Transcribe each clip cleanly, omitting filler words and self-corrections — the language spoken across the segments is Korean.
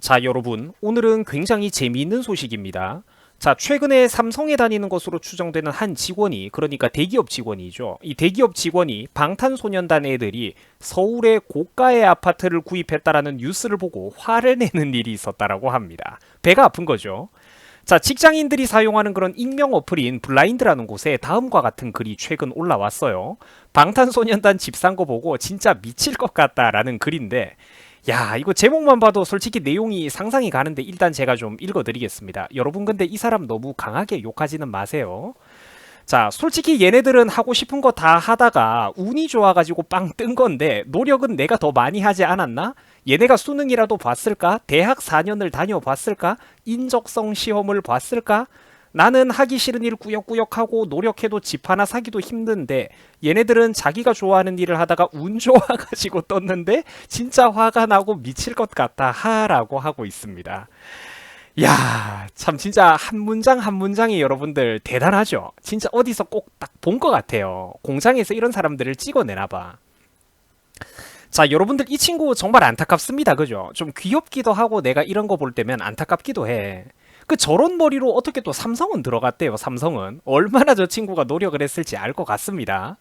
자, 여러분, 오늘은 굉장히 재미있는 소식입니다. 자, 최근에 삼성에 다니는 것으로 추정되는 한 직원이, 그러니까 대기업 직원이죠. 이 대기업 직원이 방탄소년단 애들이 서울의 고가의 아파트를 구입했다라는 뉴스를 보고 화를 내는 일이 있었다라고 합니다. 배가 아픈 거죠. 자, 직장인들이 사용하는 그런 익명 어플인 블라인드라는 곳에 다음과 같은 글이 최근 올라왔어요. 방탄소년단 집 산 거 보고 진짜 미칠 것 같다라는 글인데, 야, 이거 제목만 봐도 솔직히 내용이 상상이 가는데 일단 제가 좀 읽어드리겠습니다. 여러분 근데 이 사람 너무 강하게 욕하지는 마세요. 자, 솔직히 얘네들은 하고 싶은 거 다 하다가 운이 좋아가지고 빵 뜬 건데 노력은 내가 더 많이 하지 않았나? 얘네가 수능이라도 봤을까? 대학 4년을 다녀봤을까? 인적성 시험을 봤을까? 나는 하기 싫은 일 꾸역꾸역하고 노력해도 집 하나 사기도 힘든데 얘네들은 자기가 좋아하는 일을 하다가 운 좋아가지고 떴는데 진짜 화가 나고 미칠 것 같다 하라고 하고 있습니다. 야, 참 진짜 한 문장 한 문장이 여러분들 대단하죠? 진짜 어디서 꼭 딱 본 것 같아요. 공장에서 이런 사람들을 찍어내나 봐. 자, 여러분들 이 친구 정말 안타깝습니다. 그죠? 좀 귀엽기도 하고 내가 이런 거 볼 때면 안타깝기도 해. 그 저런 머리로 어떻게 또 삼성은 들어갔대요. 삼성은 얼마나 저 친구가 노력을 했을지 알 것 같습니다.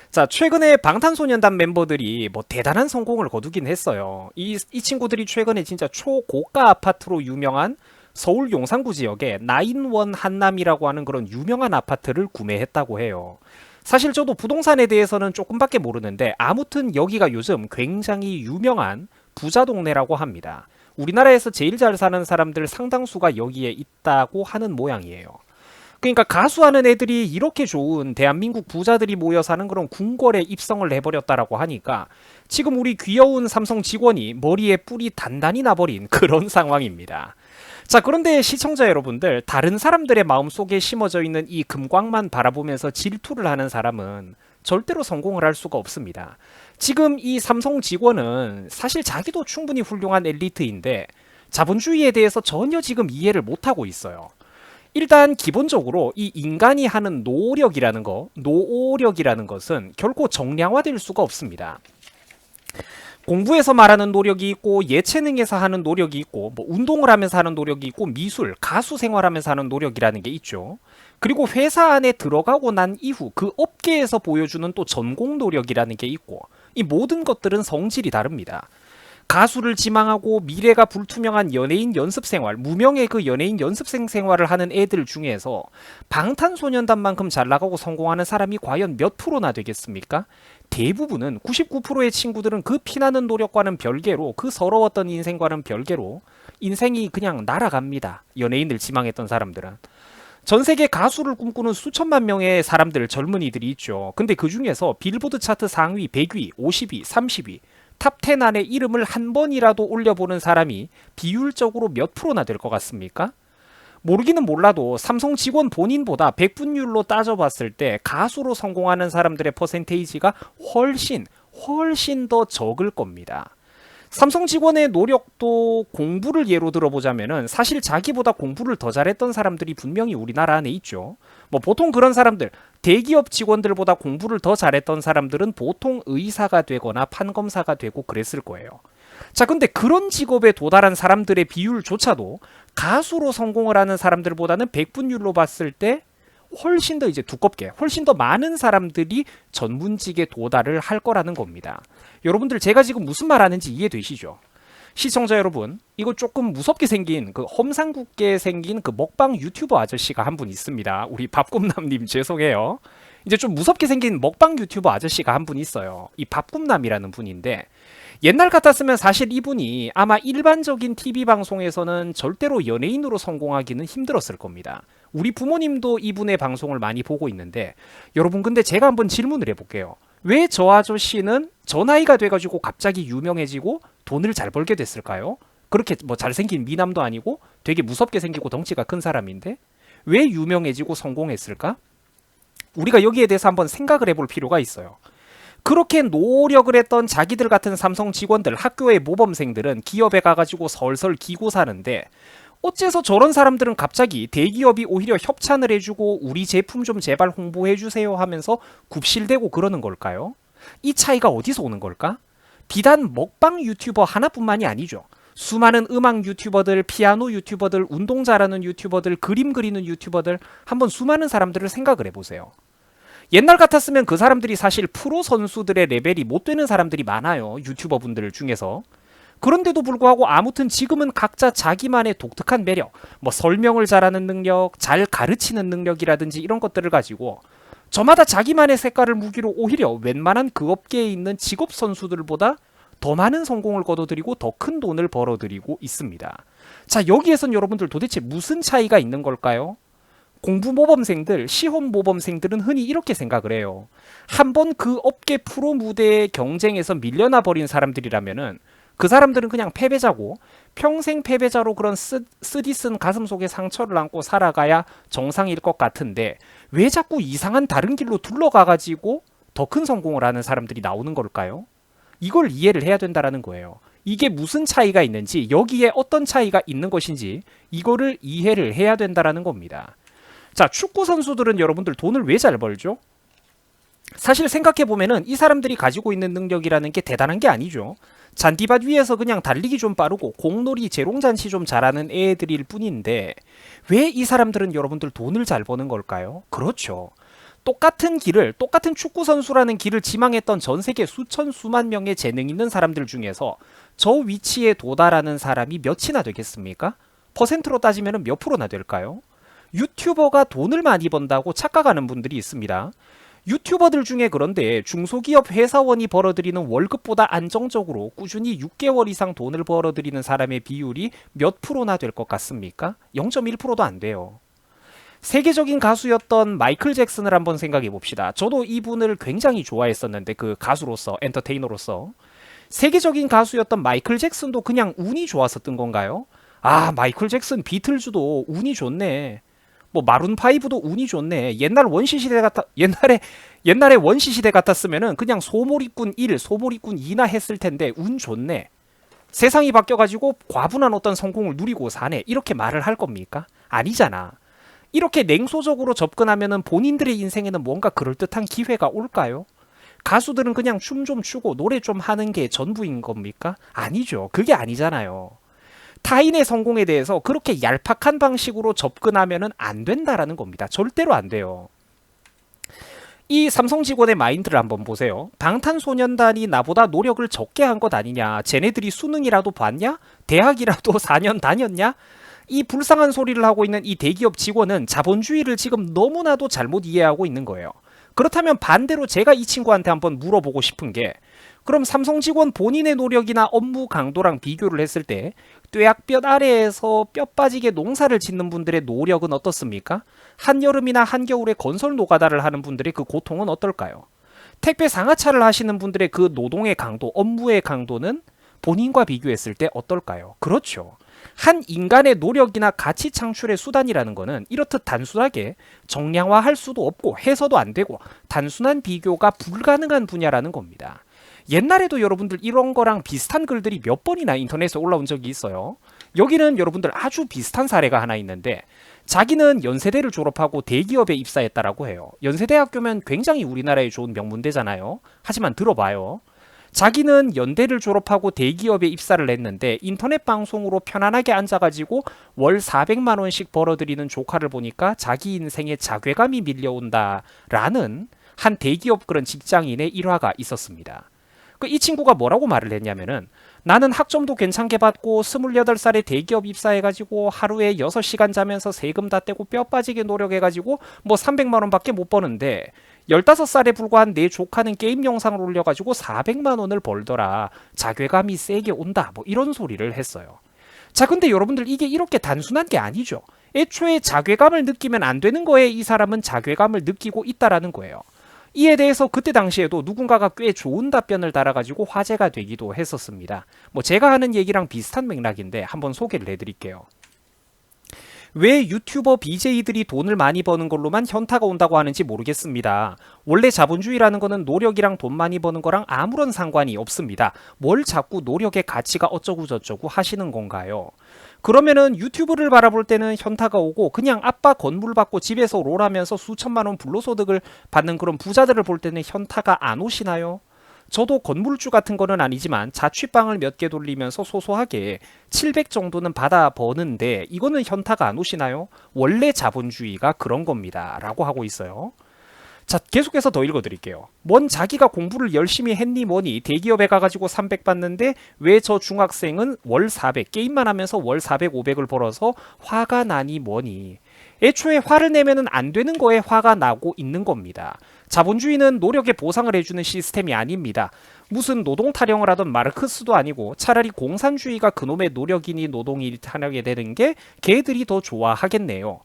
자, 최근에 방탄소년단 멤버들이 뭐 대단한 성공을 거두긴 했어요. 이 친구들이 최근에 진짜 초고가 아파트로 유명한 서울 용산구 지역에 나인원 한남이라고 하는 그런 유명한 아파트를 구매했다고 해요. 사실 저도 부동산에 대해서는 조금밖에 모르는데 아무튼 여기가 요즘 굉장히 유명한 부자 동네라고 합니다. 우리나라에서 제일 잘 사는 사람들 상당수가 여기에 있다고 하는 모양이에요. 그러니까 가수하는 애들이 이렇게 좋은 대한민국 부자들이 모여 사는 그런 궁궐에 입성을 해버렸다라고 하니까 지금 우리 귀여운 삼성 직원이 머리에 뿔이 단단히 나버린 그런 상황입니다. 자, 그런데 시청자 여러분들, 다른 사람들의 마음속에 심어져 있는 이 금광만 바라보면서 질투를 하는 사람은 절대로 성공을 할 수가 없습니다. 지금 이 삼성 직원은 사실 자기도 충분히 훌륭한 엘리트인데 자본주의에 대해서 전혀 지금 이해를 못하고 있어요. 일단 기본적으로 이 인간이 하는 노력이라는 것은 결코 정량화될 수가 없습니다. 공부에서 말하는 노력이 있고 예체능에서 하는 노력이 있고 뭐 운동을 하면서 하는 노력이 있고 미술, 가수 생활하면서 하는 노력이라는 게 있죠. 그리고 회사 안에 들어가고 난 이후 그 업계에서 보여주는 또 전공 노력이라는 게 있고 이 모든 것들은 성질이 다릅니다. 가수를 지망하고 미래가 불투명한 연예인 연습생활, 무명의 그 연예인 연습생 생활을 하는 애들 중에서 방탄소년단만큼 잘 나가고 성공하는 사람이 과연 몇 프로나 되겠습니까? 대부분은 99%의 친구들은 그 피나는 노력과는 별개로 그 서러웠던 인생과는 별개로 인생이 그냥 날아갑니다. 연예인을 지망했던 사람들은. 전 세계 가수를 꿈꾸는 수천만 명의 사람들, 젊은이들이 있죠. 근데 그 중에서 빌보드 차트 상위 100위, 50위, 30위 탑10 안에 이름을 한 번이라도 올려보는 사람이 비율적으로 몇 프로나 될 것 같습니까? 모르기는 몰라도 삼성 직원 본인보다 백분율로 따져봤을 때 가수로 성공하는 사람들의 퍼센테이지가 훨씬 더 적을 겁니다. 삼성 직원의 노력도 공부를 예로 들어보자면은 사실 자기보다 공부를 더 잘했던 사람들이 분명히 우리나라 안에 있죠. 뭐 보통 그런 사람들, 대기업 직원들보다 공부를 더 잘했던 사람들은 보통 의사가 되거나 판검사가 되고 그랬을 거예요. 자, 근데 그런 직업에 도달한 사람들의 비율조차도 가수로 성공을 하는 사람들보다는 백분율로 봤을 때 훨씬 더 이제 두껍게, 훨씬 더 많은 사람들이 전문직에 도달을 할 거라는 겁니다. 여러분들 제가 지금 무슨 말 하는지 이해되시죠? 시청자 여러분, 이거 조금 무섭게 생긴 그 험상궂게 생긴 그 먹방 유튜버 아저씨가 한 분 있습니다. 우리 밥꿈남님 죄송해요. 이제 좀 무섭게 생긴 먹방 유튜버 아저씨가 한 분 있어요. 이 밥꿈남이라는 분인데 옛날 같았으면 사실 이분이 아마 일반적인 TV 방송에서는 절대로 연예인으로 성공하기는 힘들었을 겁니다. 우리 부모님도 이분의 방송을 많이 보고 있는데 여러분 근데 제가 한번 질문을 해볼게요. 왜 저 아저씨는 저 나이가 돼가지고 갑자기 유명해지고 돈을 잘 벌게 됐을까요? 그렇게 뭐 잘생긴 미남도 아니고 되게 무섭게 생기고 덩치가 큰 사람인데 왜 유명해지고 성공했을까? 우리가 여기에 대해서 한번 생각을 해볼 필요가 있어요. 그렇게 노력을 했던 자기들 같은 삼성 직원들, 학교의 모범생들은 기업에 가가지고 설설 기고 사는데 어째서 저런 사람들은 갑자기 대기업이 오히려 협찬을 해주고 우리 제품 좀 제발 홍보해주세요 하면서 굽실대고 그러는 걸까요? 이 차이가 어디서 오는 걸까? 비단 먹방 유튜버 하나뿐만이 아니죠. 수많은 음악 유튜버들, 피아노 유튜버들, 운동 잘하는 유튜버들, 그림 그리는 유튜버들, 한번 수많은 사람들을 생각을 해보세요. 옛날 같았으면 그 사람들이 사실 프로 선수들의 레벨이 못 되는 사람들이 많아요. 유튜버 분들 중에서. 그런데도 불구하고 아무튼 지금은 각자 자기만의 독특한 매력, 뭐 설명을 잘하는 능력, 잘 가르치는 능력이라든지 이런 것들을 가지고 저마다 자기만의 색깔을 무기로 오히려 웬만한 그 업계에 있는 직업 선수들보다 더 많은 성공을 거둬들이고 더 큰 돈을 벌어들이고 있습니다. 자, 여기에선 여러분들 도대체 무슨 차이가 있는 걸까요? 공부 모범생들, 시험 모범생들은 흔히 이렇게 생각을 해요. 한번 그 업계 프로 무대의 경쟁에서 밀려나 버린 사람들이라면은 그 사람들은 그냥 패배자고 평생 패배자로 그런 쓰디쓴 가슴 속에 상처를 안고 살아가야 정상일 것 같은데 왜 자꾸 이상한 다른 길로 둘러가가지고 더 큰 성공을 하는 사람들이 나오는 걸까요? 이걸 이해를 해야 된다라는 거예요. 이게 무슨 차이가 있는지, 여기에 어떤 차이가 있는 것인지 이거를 이해를 해야 된다라는 겁니다. 자, 축구 선수들은 여러분들 돈을 왜 잘 벌죠? 사실 생각해보면은 이 사람들이 가지고 있는 능력이라는 게 대단한 게 아니죠. 잔디밭 위에서 그냥 달리기 좀 빠르고 공놀이 재롱잔치 좀 잘하는 애들일 뿐인데 왜 이 사람들은 여러분들 돈을 잘 버는 걸까요? 그렇죠. 똑같은 길을, 똑같은 축구 선수라는 길을 지망했던 전 세계 수천 수만 명의 재능 있는 사람들 중에서 저 위치에 도달하는 사람이 몇이나 되겠습니까? 퍼센트로 따지면 몇 프로나 될까요? 유튜버가 돈을 많이 번다고 착각하는 분들이 있습니다. 유튜버들 중에 그런데 중소기업 회사원이 벌어들이는 월급보다 안정적으로 꾸준히 6개월 이상 돈을 벌어들이는 사람의 비율이 몇 프로나 될 것 같습니까? 0.1%도 안 돼요. 세계적인 가수였던 마이클 잭슨을 한번 생각해 봅시다. 저도 이분을 굉장히 좋아했었는데 그 가수로서, 엔터테이너로서. 세계적인 가수였던 마이클 잭슨도 그냥 운이 좋았었던 건가요? 아, 마이클 잭슨, 비틀즈도 운이 좋네. 뭐 마룬 파이브도 운이 좋네. 옛날에 원시 시대 같았으면은 그냥 소몰이꾼 1, 소몰이꾼 2나 했을 텐데 운 좋네. 세상이 바뀌어가지고 과분한 어떤 성공을 누리고 사네. 이렇게 말을 할 겁니까? 아니잖아. 이렇게 냉소적으로 접근하면은 본인들의 인생에는 뭔가 그럴듯한 기회가 올까요? 가수들은 그냥 춤 좀 추고 노래 좀 하는 게 전부인 겁니까? 아니죠. 그게 아니잖아요. 타인의 성공에 대해서 그렇게 얄팍한 방식으로 접근하면은 안 된다라는 겁니다. 절대로 안 돼요. 이 삼성 직원의 마인드를 한번 보세요. 방탄소년단이 나보다 노력을 적게 한 것 아니냐? 쟤네들이 수능이라도 봤냐? 대학이라도 4년 다녔냐? 이 불쌍한 소리를 하고 있는 이 대기업 직원은 자본주의를 지금 너무나도 잘못 이해하고 있는 거예요. 그렇다면 반대로 제가 이 친구한테 한번 물어보고 싶은 게 그럼 삼성 직원 본인의 노력이나 업무 강도랑 비교를 했을 때 뙤약볕 아래에서 뼈 빠지게 농사를 짓는 분들의 노력은 어떻습니까? 한여름이나 한겨울에 건설 노가다를 하는 분들의 그 고통은 어떨까요? 택배 상하차를 하시는 분들의 그 노동의 강도, 업무의 강도는 본인과 비교했을 때 어떨까요? 그렇죠. 한 인간의 노력이나 가치 창출의 수단이라는 것은 이렇듯 단순하게 정량화할 수도 없고 해서도 안 되고 단순한 비교가 불가능한 분야라는 겁니다. 옛날에도 여러분들 이런 거랑 비슷한 글들이 몇 번이나 인터넷에 올라온 적이 있어요. 여기는 여러분들 아주 비슷한 사례가 하나 있는데 자기는 연세대를 졸업하고 대기업에 입사했다라고 해요. 연세대학교면 굉장히 우리나라에 좋은 명문대잖아요. 하지만 들어봐요. 자기는 연대를 졸업하고 대기업에 입사를 했는데 인터넷 방송으로 편안하게 앉아가지고 월 400만 원씩 벌어들이는 조카를 보니까 자기 인생에 자괴감이 밀려온다라는 한 대기업 그런 직장인의 일화가 있었습니다. 이 친구가 뭐라고 말을 했냐면은 나는 학점도 괜찮게 받고 28살에 대기업 입사해가지고 하루에 6시간 자면서 세금 다 떼고 뼈 빠지게 노력해가지고 뭐 300만 원밖에 못 버는데 15살에 불과한 내 조카는 게임 영상을 올려가지고 400만 원을 벌더라. 자괴감이 세게 온다. 뭐 이런 소리를 했어요. 자, 근데 여러분들 이게 이렇게 단순한 게 아니죠. 애초에 자괴감을 느끼면 안 되는 거에 이 사람은 자괴감을 느끼고 있다라는 거예요. 이에 대해서 그때 당시에도 누군가가 꽤 좋은 답변을 달아가지고 화제가 되기도 했었습니다. 뭐 제가 하는 얘기랑 비슷한 맥락인데 한번 소개를 해드릴게요. 왜 유튜버 BJ들이 돈을 많이 버는 걸로만 현타가 온다고 하는지 모르겠습니다. 원래 자본주의라는 거는 노력이랑 돈 많이 버는 거랑 아무런 상관이 없습니다. 뭘 자꾸 노력의 가치가 어쩌고 저쩌고 하시는 건가요? 그러면은 유튜브를 바라볼 때는 현타가 오고 그냥 아빠 건물 받고 집에서 롤하면서 수천만 원 불로소득을 받는 그런 부자들을 볼 때는 현타가 안 오시나요? 저도 건물주 같은 거는 아니지만 자취방을 몇 개 돌리면서 소소하게 700 정도는 받아 버는데 이거는 현타가 안 오시나요? 원래 자본주의가 그런 겁니다. 라고 하고 있어요. 자, 계속해서 더 읽어드릴게요. 뭔 자기가 공부를 열심히 했니 뭐니 대기업에 가가지고 300 받는데 왜 저 중학생은 월 400 게임만 하면서 월 400, 500을 벌어서 화가 나니 뭐니. 애초에 화를 내면은 안 되는 거에 화가 나고 있는 겁니다. 자본주의는 노력에 보상을 해주는 시스템이 아닙니다. 무슨 노동 타령을 하던 마르크스도 아니고 차라리 공산주의가 그놈의 노력이니 노동이 타령이 되는 게 걔들이 더 좋아하겠네요.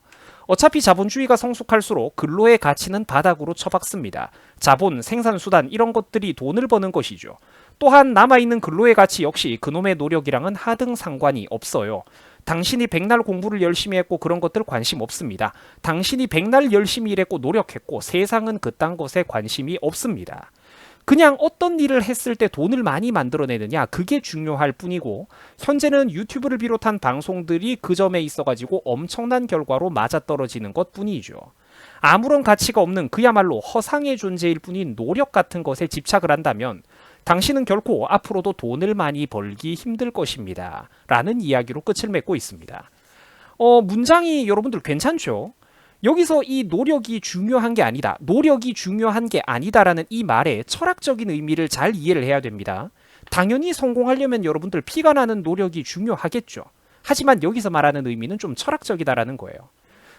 어차피 자본주의가 성숙할수록 근로의 가치는 바닥으로 처박습니다. 자본, 생산수단 이런 것들이 돈을 버는 것이죠. 또한 남아있는 근로의 가치 역시 그놈의 노력이랑은 하등 상관이 없어요. 당신이 백날 공부를 열심히 했고 그런 것들 관심 없습니다. 당신이 백날 열심히 일했고 노력했고 세상은 그딴 것에 관심이 없습니다. 그냥 어떤 일을 했을 때 돈을 많이 만들어내느냐 그게 중요할 뿐이고 현재는 유튜브를 비롯한 방송들이 그 점에 있어가지고 엄청난 결과로 맞아떨어지는 것 뿐이죠. 아무런 가치가 없는 그야말로 허상의 존재일 뿐인 노력 같은 것에 집착을 한다면 당신은 결코 앞으로도 돈을 많이 벌기 힘들 것입니다. 라는 이야기로 끝을 맺고 있습니다. 문장이 여러분들 괜찮죠? 여기서 이 노력이 중요한 게 아니다. 노력이 중요한 게 아니다라는 이 말의 철학적인 의미를 잘 이해를 해야 됩니다. 당연히 성공하려면 여러분들 피가 나는 노력이 중요하겠죠. 하지만 여기서 말하는 의미는 좀 철학적이다라는 거예요.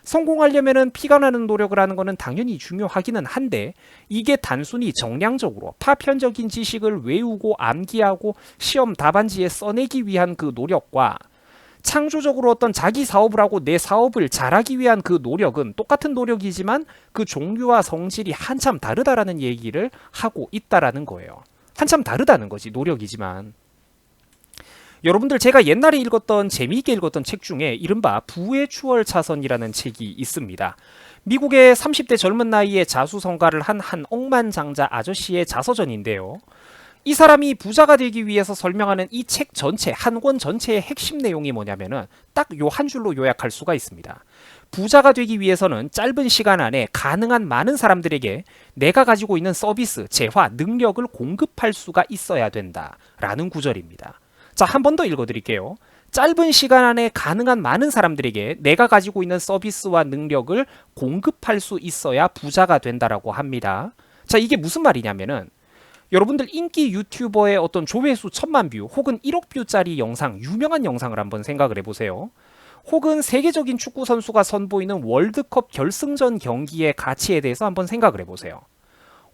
성공하려면 피가 나는 노력을 하는 거는 당연히 중요하기는 한데 이게 단순히 정량적으로 파편적인 지식을 외우고 암기하고 시험 답안지에 써내기 위한 그 노력과 창조적으로 어떤 자기 사업을 하고 내 사업을 잘하기 위한 그 노력은 똑같은 노력이지만 그 종류와 성질이 한참 다르다라는 얘기를 하고 있다라는 거예요. 한참 다르다는 거지, 노력이지만. 여러분들 제가 옛날에 읽었던 재미있게 읽었던 책 중에 이른바 부의 추월 차선이라는 책이 있습니다. 미국의 30대 젊은 나이에 자수성가를 한 억만장자 아저씨의 자서전인데요. 이 사람이 부자가 되기 위해서 설명하는 이 책 전체, 한 권 전체의 핵심 내용이 뭐냐면은 딱 요 한 줄로 요약할 수가 있습니다. 부자가 되기 위해서는 짧은 시간 안에 가능한 많은 사람들에게 내가 가지고 있는 서비스, 재화, 능력을 공급할 수가 있어야 된다라는 구절입니다. 자, 한 번 더 읽어드릴게요. 짧은 시간 안에 가능한 많은 사람들에게 내가 가지고 있는 서비스와 능력을 공급할 수 있어야 부자가 된다라고 합니다. 자, 이게 무슨 말이냐면은 여러분들 인기 유튜버의 어떤 조회수 1000만 뷰 혹은 1억 뷰짜리 영상, 유명한 영상을 한번 생각을 해보세요. 혹은 세계적인 축구 선수가 선보이는 월드컵 결승전 경기의 가치에 대해서 한번 생각을 해보세요.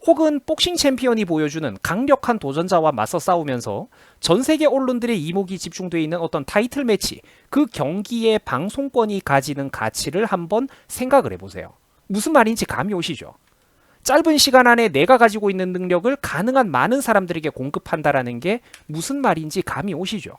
혹은 복싱 챔피언이 보여주는 강력한 도전자와 맞서 싸우면서 전 세계 언론들의 이목이 집중되어 있는 어떤 타이틀 매치, 그 경기의 방송권이 가지는 가치를 한번 생각을 해보세요. 무슨 말인지 감이 오시죠? 짧은 시간 안에 내가 가지고 있는 능력을 가능한 많은 사람들에게 공급한다라는 게 무슨 말인지 감이 오시죠?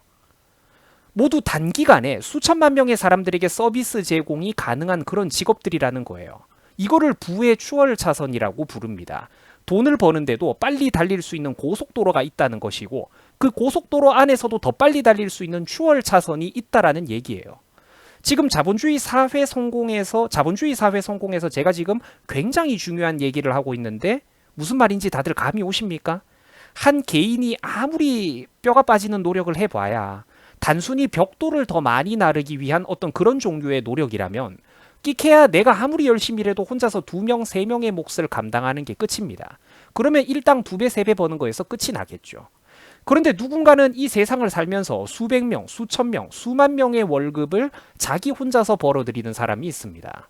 모두 단기간에 수천만 명의 사람들에게 서비스 제공이 가능한 그런 직업들이라는 거예요. 이거를 부의 추월 차선이라고 부릅니다. 돈을 버는데도 빨리 달릴 수 있는 고속도로가 있다는 것이고 그 고속도로 안에서도 더 빨리 달릴 수 있는 추월 차선이 있다라는 얘기예요. 지금 자본주의 사회 성공에서 제가 지금 굉장히 중요한 얘기를 하고 있는데 무슨 말인지 다들 감이 오십니까? 한 개인이 아무리 뼈가 빠지는 노력을 해봐야 단순히 벽돌을 더 많이 나르기 위한 어떤 그런 종류의 노력이라면 끼케야 내가 아무리 열심히 일해도 혼자서 2명, 3명의 몫을 감당하는 게 끝입니다. 그러면 일당 2배, 3배 버는 거에서 끝이 나겠죠. 그런데 누군가는 이 세상을 살면서 수백 명, 수천 명, 수만 명의 월급을 자기 혼자서 벌어들이는 사람이 있습니다.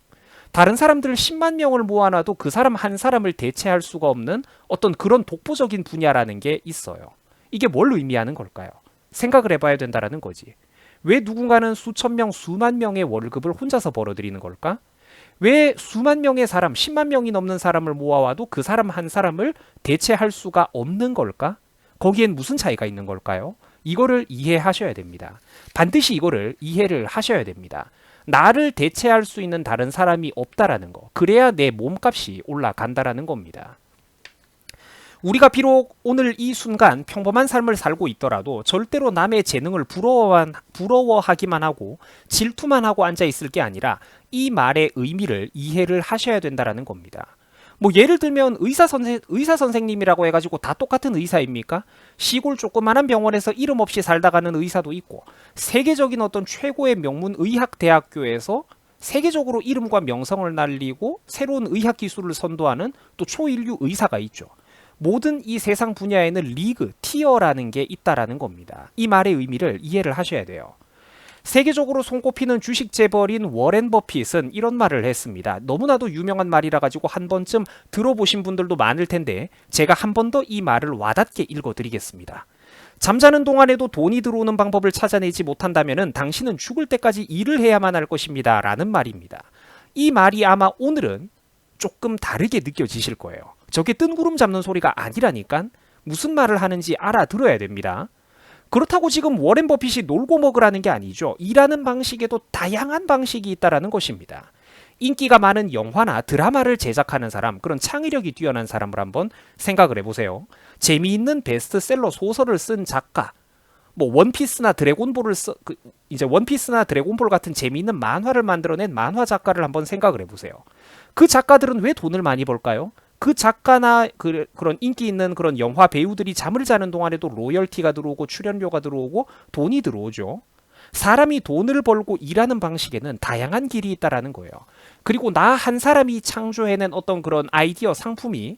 다른 사람들 10만 명을 모아놔도 그 사람 한 사람을 대체할 수가 없는 어떤 그런 독보적인 분야라는 게 있어요. 이게 뭘 의미하는 걸까요? 생각을 해봐야 된다는 거지. 왜 누군가는 수천 명, 수만 명의 월급을 혼자서 벌어들이는 걸까? 왜 수만 명의 사람, 10만 명이 넘는 사람을 모아와도 그 사람 한 사람을 대체할 수가 없는 걸까? 거기엔 무슨 차이가 있는 걸까요? 이거를 이해하셔야 됩니다. 반드시 이거를 이해를 하셔야 됩니다. 나를 대체할 수 있는 다른 사람이 없다라는 거. 그래야 내 몸값이 올라간다라는 겁니다. 우리가 비록 오늘 이 순간 평범한 삶을 살고 있더라도 절대로 남의 재능을 부러워하기만 하고 질투만 하고 앉아있을 게 아니라 이 말의 의미를 이해를 하셔야 된다는 겁니다. 뭐 예를 들면 의사 선생님이라고 해가지고 다 똑같은 의사입니까? 시골 조그만한 병원에서 이름 없이 살다가는 의사도 있고, 세계적인 어떤 최고의 명문 의학 대학교에서 세계적으로 이름과 명성을 날리고 새로운 의학 기술을 선도하는 또 초인류 의사가 있죠. 모든 이 세상 분야에는 리그, 티어라는 게 있다라는 겁니다. 이 말의 의미를 이해를 하셔야 돼요. 세계적으로 손꼽히는 주식 재벌인 워렌 버핏은 이런 말을 했습니다. 너무나도 유명한 말이라 가지고 한 번쯤 들어보신 분들도 많을 텐데 제가 한 번 더 이 말을 와닿게 읽어드리겠습니다. 잠자는 동안에도 돈이 들어오는 방법을 찾아내지 못한다면 당신은 죽을 때까지 일을 해야만 할 것입니다. 라는 말입니다. 이 말이 아마 오늘은 조금 다르게 느껴지실 거예요. 저게 뜬구름 잡는 소리가 아니라니까 무슨 말을 하는지 알아들어야 됩니다. 그렇다고 지금 워렌 버핏이 놀고 먹으라는 게 아니죠. 일하는 방식에도 다양한 방식이 있다라는 것입니다. 인기가 많은 영화나 드라마를 제작하는 사람, 그런 창의력이 뛰어난 사람을 한번 생각을 해보세요. 재미있는 베스트셀러 소설을 쓴 작가, 뭐 원피스나 드래곤볼을 이제 원피스나 드래곤볼 같은 재미있는 만화를 만들어낸 만화 작가를 한번 생각을 해보세요. 그 작가들은 왜 돈을 많이 벌까요? 그 작가나 그런 인기 있는 그런 영화 배우들이 잠을 자는 동안에도 로열티가 들어오고 출연료가 들어오고 돈이 들어오죠. 사람이 돈을 벌고 일하는 방식에는 다양한 길이 있다라는 거예요. 그리고 나 한 사람이 창조해낸 어떤 그런 아이디어 상품이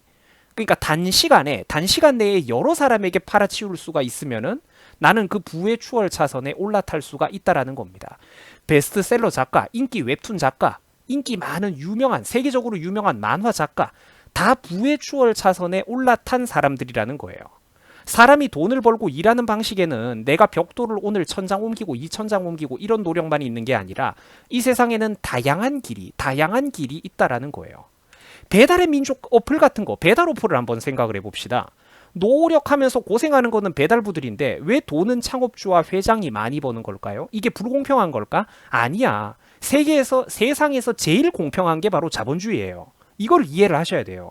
그러니까 단시간 내에 여러 사람에게 팔아치울 수가 있으면은 나는 그 부의 추월 차선에 올라탈 수가 있다라는 겁니다. 베스트셀러 작가, 인기 웹툰 작가, 인기 많은 세계적으로 유명한 만화 작가 다 부의 추월 차선에 올라탄 사람들이라는 거예요. 사람이 돈을 벌고 일하는 방식에는 내가 벽돌을 오늘 1000장 옮기고 2000장 옮기고 이런 노력만 있는 게 아니라 이 세상에는 다양한 길이 있다라는 거예요. 배달의 민족 어플 같은 거, 배달 어플을 한번 생각을 해봅시다. 노력하면서 고생하는 거는 배달부들인데 왜 돈은 창업주와 회장이 많이 버는 걸까요? 이게 불공평한 걸까? 아니야. 세상에서 제일 공평한 게 바로 자본주의예요. 이걸 이해를 하셔야 돼요.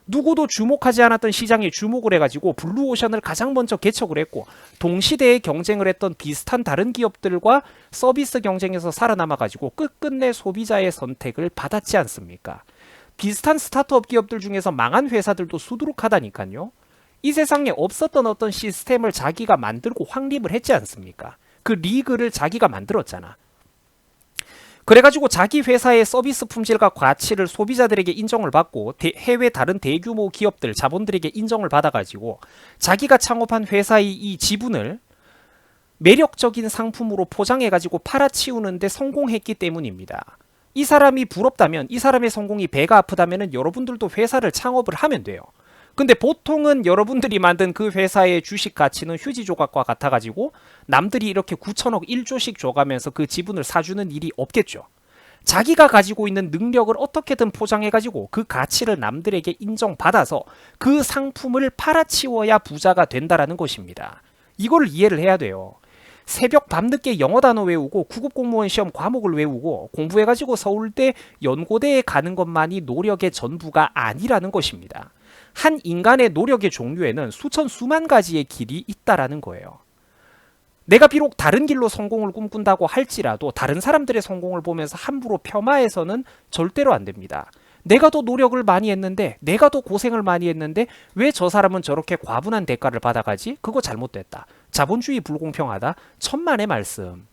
누구도 주목하지 않았던 시장에 주목을 해가지고 블루오션을 가장 먼저 개척을 했고 동시대에 경쟁을 했던 비슷한 다른 기업들과 서비스 경쟁에서 살아남아가지고 끝끝내 소비자의 선택을 받았지 않습니까? 비슷한 스타트업 기업들 중에서 망한 회사들도 수두룩하다니까요. 이 세상에 없었던 어떤 시스템을 자기가 만들고 확립을 했지 않습니까? 그 리그를 자기가 만들었잖아. 그래가지고 자기 회사의 서비스 품질과 가치를 소비자들에게 인정을 받고 해외 다른 대규모 기업들, 자본들에게 인정을 받아가지고 자기가 창업한 회사의 이 지분을 매력적인 상품으로 포장해가지고 팔아치우는데 성공했기 때문입니다. 이 사람이 부럽다면, 이 사람의 성공이 배가 아프다면 여러분들도 회사를 창업을 하면 돼요. 근데 보통은 여러분들이 만든 그 회사의 주식 가치는 휴지 조각과 같아가지고 남들이 이렇게 9천억 1조씩 줘가면서 그 지분을 사주는 일이 없겠죠. 자기가 가지고 있는 능력을 어떻게든 포장해가지고 그 가치를 남들에게 인정받아서 그 상품을 팔아치워야 부자가 된다라는 것입니다. 이걸 이해를 해야 돼요. 새벽 밤늦게 영어 단어 외우고 구급 공무원 시험 과목을 외우고 공부해가지고 서울대 연고대에 가는 것만이 노력의 전부가 아니라는 것입니다. 한 인간의 노력의 종류에는 수만 가지의 길이 있다라는 거예요. 내가 비록 다른 길로 성공을 꿈꾼다고 할지라도 다른 사람들의 성공을 보면서 함부로 폄하해서는 절대로 안 됩니다. 내가 더 노력을 많이 했는데, 내가 더 고생을 많이 했는데 왜 저 사람은 저렇게 과분한 대가를 받아가지? 그거 잘못됐다. 자본주의 불공평하다. 천만의 말씀.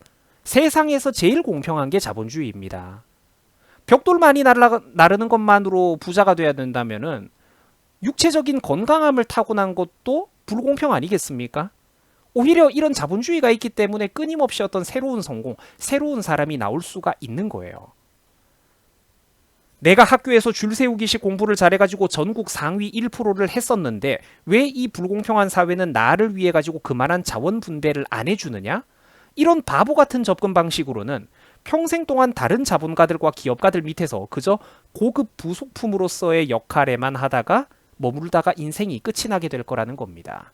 세상에서 제일 공평한 게 자본주의입니다. 벽돌 많이 나르는 것만으로 부자가 돼야 된다면은 육체적인 건강함을 타고난 것도 불공평 아니겠습니까? 오히려 이런 자본주의가 있기 때문에 끊임없이 어떤 새로운 성공, 새로운 사람이 나올 수가 있는 거예요. 내가 학교에서 줄 세우기식 공부를 잘해가지고 전국 상위 1%를 했었는데 왜 이 불공평한 사회는 나를 위해 가지고 그만한 자원 분배를 안 해주느냐? 이런 바보 같은 접근 방식으로는 평생 동안 다른 자본가들과 기업가들 밑에서 그저 고급 부속품으로서의 역할에만 하다가 머물다가 인생이 끝이 나게 될 거라는 겁니다.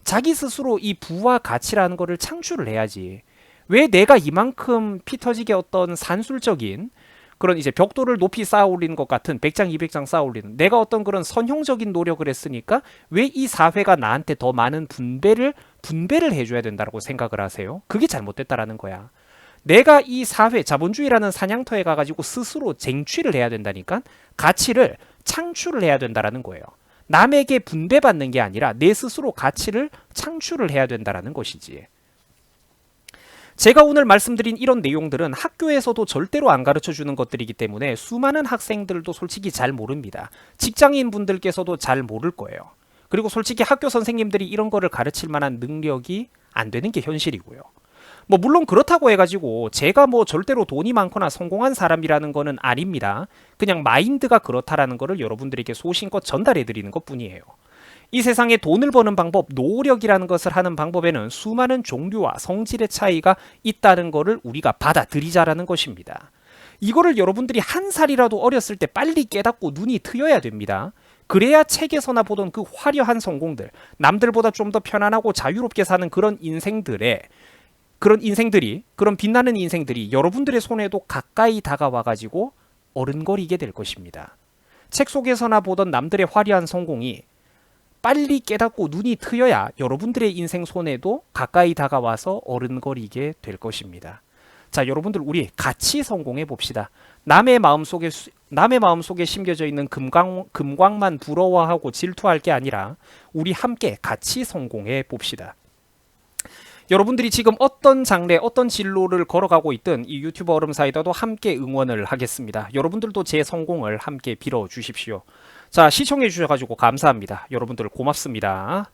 자기 스스로 이 부와 가치라는 거를 창출을 해야지. 왜 내가 이만큼 피 터지게 어떤 산술적인 그런 이제 벽돌을 높이 쌓아 올리는 것 같은 100장 200장 쌓아 올리는 내가 어떤 그런 선형적인 노력을 했으니까 왜 이 사회가 나한테 더 많은 분배를 해줘야 된다고 생각을 하세요? 그게 잘못됐다라는 거야. 내가 이 사회, 자본주의라는 사냥터에 가가지고 스스로 쟁취를 해야 된다니까. 가치를 창출을 해야 된다라는 거예요. 남에게 분배받는 게 아니라 내 스스로 가치를 창출을 해야 된다라는 것이지. 제가 오늘 말씀드린 이런 내용들은 학교에서도 절대로 안 가르쳐 주는 것들이기 때문에 수많은 학생들도 솔직히 잘 모릅니다. 직장인 분들께서도 잘 모를 거예요. 그리고 솔직히 학교 선생님들이 이런 거를 가르칠 만한 능력이 안 되는 게 현실이고요. 뭐 물론 그렇다고 해가지고 제가 뭐 절대로 돈이 많거나 성공한 사람이라는 거는 아닙니다. 그냥 마인드가 그렇다라는 거를 여러분들에게 소신껏 전달해 드리는 것 뿐이에요. 이 세상에 돈을 버는 방법, 노력이라는 것을 하는 방법에는 수많은 종류와 성질의 차이가 있다는 것을 우리가 받아들이자라는 것입니다. 이거를 여러분들이 한 살이라도 어렸을 때 빨리 깨닫고 눈이 트여야 됩니다. 그래야 책에서나 보던 그 화려한 성공들, 남들보다 좀 더 편안하고 자유롭게 사는 그런 빛나는 인생들이 여러분들의 손에도 가까이 다가와가지고 어른거리게 될 것입니다. 책 속에서나 보던 남들의 화려한 성공이 빨리 깨닫고 눈이 트여야 여러분들의 인생 손에도 가까이 다가와서 어른거리게 될 것입니다. 자, 여러분들 우리 같이 성공해 봅시다. 남의 마음속에 심겨져 있는 금광만 부러워하고 질투할 게 아니라 우리 함께 같이 성공해 봅시다. 여러분들이 지금 어떤 장래, 어떤 진로를 걸어가고 있든 이 유튜버 얼음사이다도 함께 응원을 하겠습니다. 여러분들도 제 성공을 함께 빌어주십시오. 자, 시청해 주셔가지고 감사합니다. 여러분들 고맙습니다.